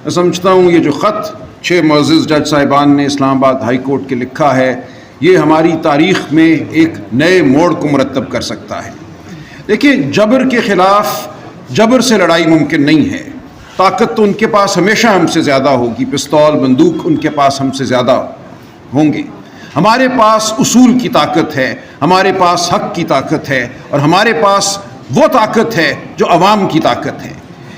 میں سمجھتا ہوں یہ جو خط 6 معزز جج صاحبان نے اسلام آباد ہائی کورٹ کے لکھا ہے یہ ہماری تاریخ میں ایک نئے موڑ کو مرتب کر سکتا ہے۔ دیکھیے، جبر کے خلاف جبر سے لڑائی ممکن نہیں ہے۔ طاقت تو ان کے پاس ہمیشہ ہم سے زیادہ ہوگی، پستول بندوق ان کے پاس ہم سے زیادہ ہوں گے۔ ہمارے پاس اصول کی طاقت ہے، ہمارے پاس حق کی طاقت ہے، اور ہمارے پاس وہ طاقت ہے جو عوام کی طاقت ہے۔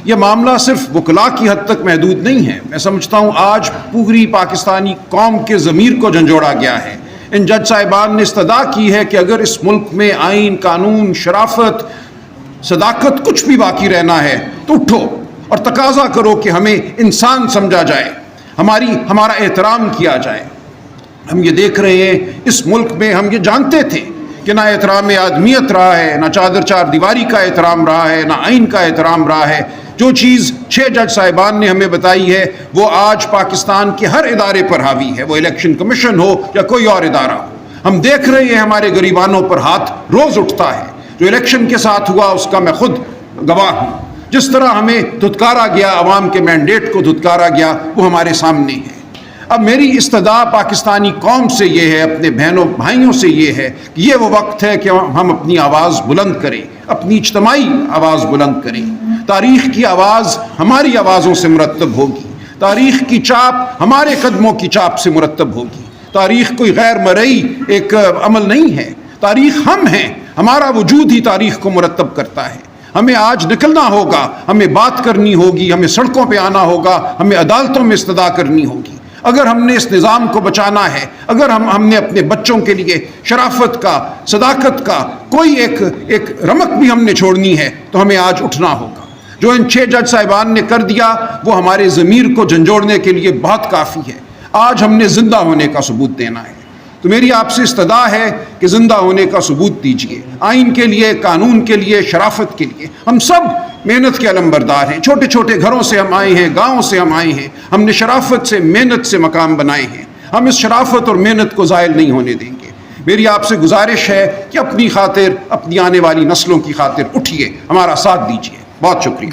یہ معاملہ صرف وکلاء کی حد تک محدود نہیں ہے۔ میں سمجھتا ہوں آج پوری پاکستانی قوم کے ضمیر کو جھنجھوڑا گیا ہے۔ ان جج صاحبان نے استدعا کی ہے کہ اگر اس ملک میں آئین، قانون، شرافت، صداقت کچھ بھی باقی رہنا ہے تو اٹھو اور تقاضا کرو کہ ہمیں انسان سمجھا جائے، ہمارا احترام کیا جائے۔ ہم یہ دیکھ رہے ہیں اس ملک میں، ہم یہ جانتے تھے کہ نہ احترام آدمیت رہا ہے، نہ چادر چار دیواری کا احترام رہا ہے، نہ آئین کا احترام رہا ہے۔ جو چیز 6 جج صاحبان نے ہمیں بتائی ہے وہ آج پاکستان کے ہر ادارے پر حاوی ہے، وہ الیکشن کمیشن ہو یا کوئی اور ادارہ ہو۔ ہم دیکھ رہے ہیں ہمارے غریبانوں پر ہاتھ روز اٹھتا ہے۔ جو الیکشن کے ساتھ ہوا اس کا میں خود گواہ ہوں۔ جس طرح ہمیں دھتکارا گیا، عوام کے مینڈیٹ کو دھتکارا گیا، وہ ہمارے سامنے ہے۔ اب میری استدعا پاکستانی قوم سے یہ ہے، اپنے بہنوں بھائیوں سے یہ ہے کہ یہ وہ وقت ہے کہ ہم اپنی آواز بلند کریں، اپنی اجتماعی آواز بلند کریں۔ تاریخ کی آواز ہماری آوازوں سے مرتب ہوگی، تاریخ کی چاپ ہمارے قدموں کی چاپ سے مرتب ہوگی۔ تاریخ کوئی غیر مرئی ایک عمل نہیں ہے، تاریخ ہم ہیں، ہمارا وجود ہی تاریخ کو مرتب کرتا ہے۔ ہمیں آج نکلنا ہوگا، ہمیں بات کرنی ہوگی، ہمیں سڑکوں پہ آنا ہوگا، ہمیں عدالتوں میں استدعا کرنی ہوگی۔ اگر ہم نے اس نظام کو بچانا ہے، اگر ہم نے اپنے بچوں کے لیے شرافت کا، صداقت کا کوئی ایک رمق بھی ہم نے چھوڑنی ہے تو ہمیں آج اٹھنا ہوگا۔ جو ان 6 جج صاحبان نے کر دیا وہ ہمارے ضمیر کو جھنجھوڑنے کے لیے بہت کافی ہے۔ آج ہم نے زندہ ہونے کا ثبوت دینا ہے۔ تو میری آپ سے استدعا ہے کہ زندہ ہونے کا ثبوت دیجیے، آئین کے لیے، قانون کے لیے، شرافت کے لیے۔ ہم سب محنت کے علمبردار ہیں، چھوٹے چھوٹے گھروں سے ہم آئے ہیں، گاؤں سے ہم آئے ہیں، ہم نے شرافت سے، محنت سے مقام بنائے ہیں۔ ہم اس شرافت اور محنت کو زائل نہیں ہونے دیں گے۔ میری آپ سے گزارش ہے کہ اپنی خاطر، اپنی آنے والی نسلوں کی خاطر اٹھیے، ہمارا ساتھ دیجیے۔ بہت شکریہ۔